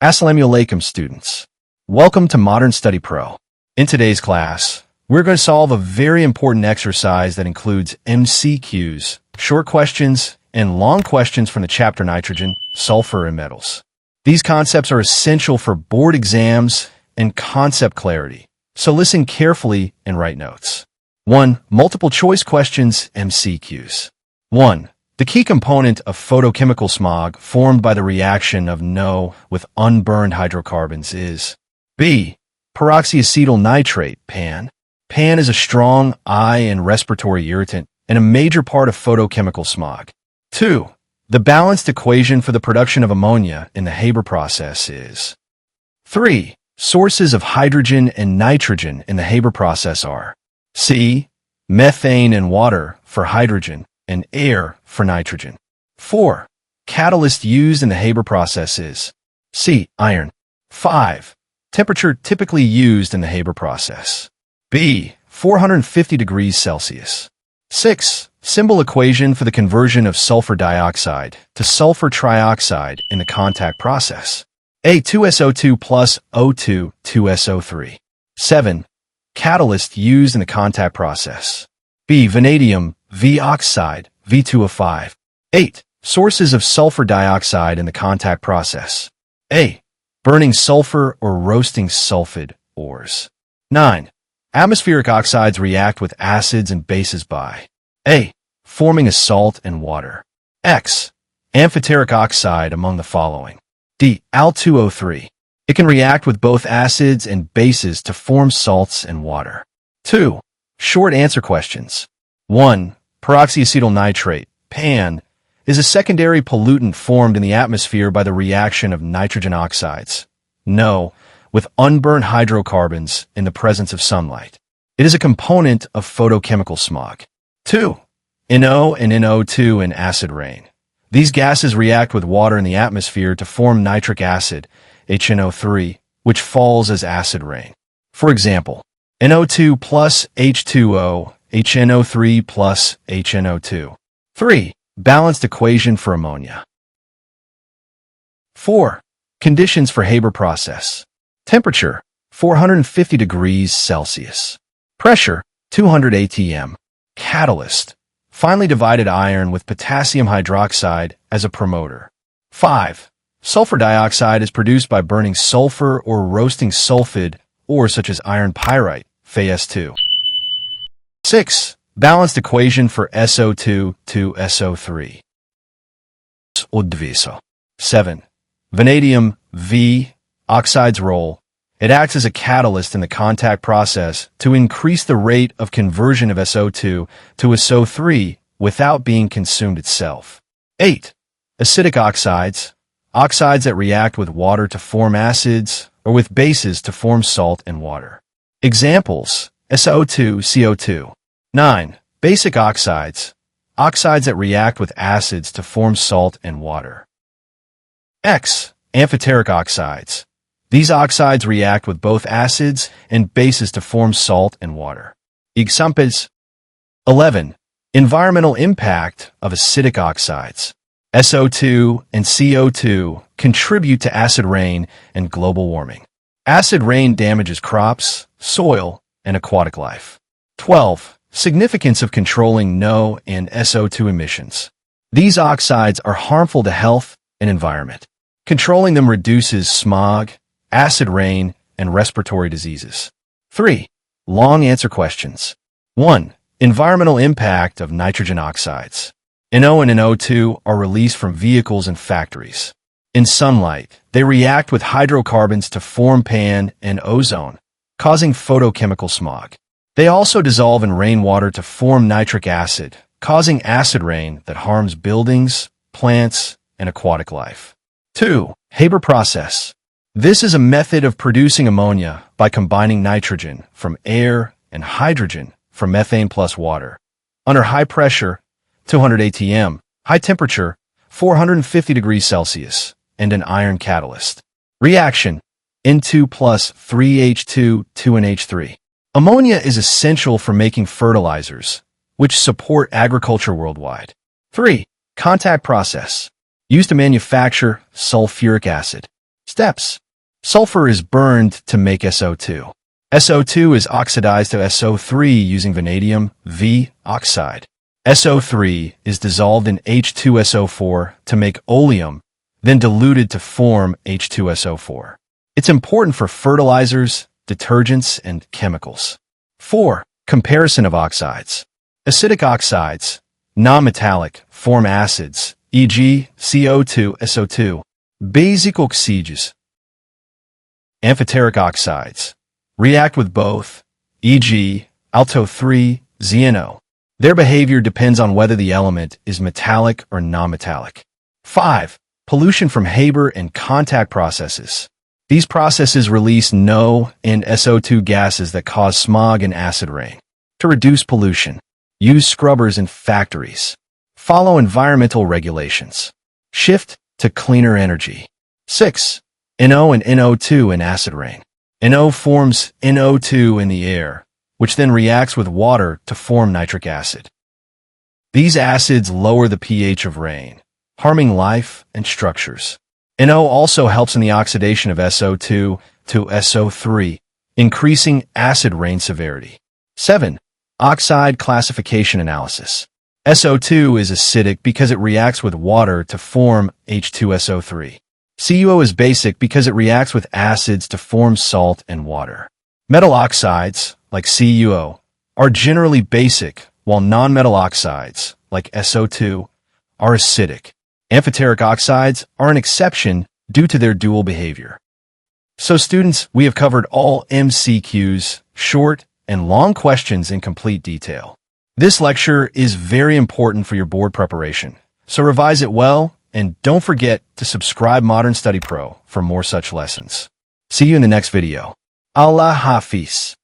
Assalamu alaikum, students. Welcome to Modern Study Pro. In today's class, we're going to solve a very important exercise that includes MCQs, short questions, and long questions from the chapter Nitrogen, Sulfur, and Metals. These concepts are essential for board exams and concept clarity, so listen carefully and write notes. 1. Multiple choice questions, MCQs. 1. The key component of photochemical smog formed by the reaction of NO with unburned hydrocarbons is B. Peroxyacetyl nitrate, PAN. PAN is a strong eye and respiratory irritant and a major part of photochemical smog. 2. The balanced equation for the production of ammonia in the Haber process is 3. Sources of hydrogen and nitrogen in the Haber process are C. Methane and water for hydrogen and air for nitrogen. 4. Catalyst used in the Haber process is C. Iron. 5. Temperature typically used in the Haber process. B. 450 degrees Celsius. 6. Symbol equation for the conversion of sulfur dioxide to sulfur trioxide in the contact process. A. 2SO2 plus O2, 2SO3. 7. Catalyst used in the contact process. B. Vanadium, V oxide, V2O5. 8. Sources of sulfur dioxide in the contact process. A. Burning sulfur or roasting sulfide ores. 9. Atmospheric oxides react with acids and bases by A. Forming a salt and water. X. Amphoteric oxide among the following. D. Al2O3. It can react with both acids and bases to form salts and water. 2. Short answer questions. 1. Peroxyacetyl nitrate, PAN, is a secondary pollutant formed in the atmosphere by the reaction of nitrogen oxides, NO, with unburned hydrocarbons in the presence of sunlight. It is a component of photochemical smog. 2. NO and NO2 in acid rain. These gases react with water in the atmosphere to form nitric acid, HNO3, which falls as acid rain. For example, NO2 plus H2O, HNO3 plus HNO2. 3. Balanced equation for ammonia. 4. Conditions for Haber process. Temperature, 450 degrees Celsius. Pressure, 200 atm. Catalyst, finely divided iron with potassium hydroxide as a promoter. 5. Sulfur dioxide is produced by burning sulfur or roasting sulfide ores such as iron pyrite, Fe2. 6. Balanced equation for SO2 to SO3. 7. Vanadium, V, oxide's role. It acts as a catalyst in the contact process to increase the rate of conversion of SO2 to SO3 without being consumed itself. 8. Acidic oxides, oxides that react with water to form acids or with bases to form salt and water. Examples, SO2, CO2. 9. Basic oxides, oxides that react with acids to form salt and water. X. Amphoteric oxides. These oxides react with both acids and bases to form salt and water. Examples. 11. Environmental impact of acidic oxides. SO2 and CO2 contribute to acid rain and global warming. Acid rain damages crops, soil, and aquatic life. 12. Significance of controlling NO and SO2 emissions. These oxides are harmful to health and environment. Controlling them reduces smog, acid rain, and respiratory diseases. 3. Long answer questions. 1. Environmental impact of nitrogen oxides. NO and NO2 are released from vehicles and factories. In sunlight, they react with hydrocarbons to form PAN and ozone, causing photochemical smog. They also dissolve in rainwater to form nitric acid, causing acid rain that harms buildings, plants, and aquatic life. 2. Haber process. This is a method of producing ammonia by combining nitrogen from air and hydrogen from methane plus water. Under high pressure, 200 atm, high temperature, 450 degrees Celsius, and an iron catalyst. Reaction, N2 plus 3H2, 2NH3. Ammonia is essential for making fertilizers, which support agriculture worldwide. 3. Contact process. Used to manufacture sulfuric acid. Steps. Sulfur is burned to make SO2. SO2 is oxidized to SO3 using vanadium V oxide. SO3 is dissolved in H2SO4 to make oleum, then diluted to form H2SO4. It's important for fertilizers, detergents, and chemicals. 4. Comparison of oxides. Acidic oxides, non-metallic, form acids, e.g. CO2, SO2. Basic oxígeos. Amphoteric oxides react with both, e.g. Alto3, ZNO. Their behavior depends on whether the element is metallic or non-metallic. 5. Pollution from Haber and contact processes. These processes release NO and SO2 gases that cause smog and acid rain. To reduce pollution, use scrubbers in factories. Follow environmental regulations. Shift to cleaner energy. 6. NO and NO2 in acid rain. NO forms NO2 in the air, which then reacts with water to form nitric acid. These acids lower the pH of rain, harming life and structures. NO also helps in the oxidation of SO2 to SO3, increasing acid rain severity. 7. Oxide classification analysis. SO2 is acidic because it reacts with water to form H2SO3. CuO is basic because it reacts with acids to form salt and water. Metal oxides, like CuO, are generally basic, while non-metal oxides, like SO2, are acidic. Amphoteric oxides are an exception due to their dual behavior. So students, we have covered all MCQs, short and long questions in complete detail. This lecture is very important for your board preparation, so revise it well and don't forget to subscribe Modern Study Pro for more such lessons. See you in the next video. Allah Hafiz.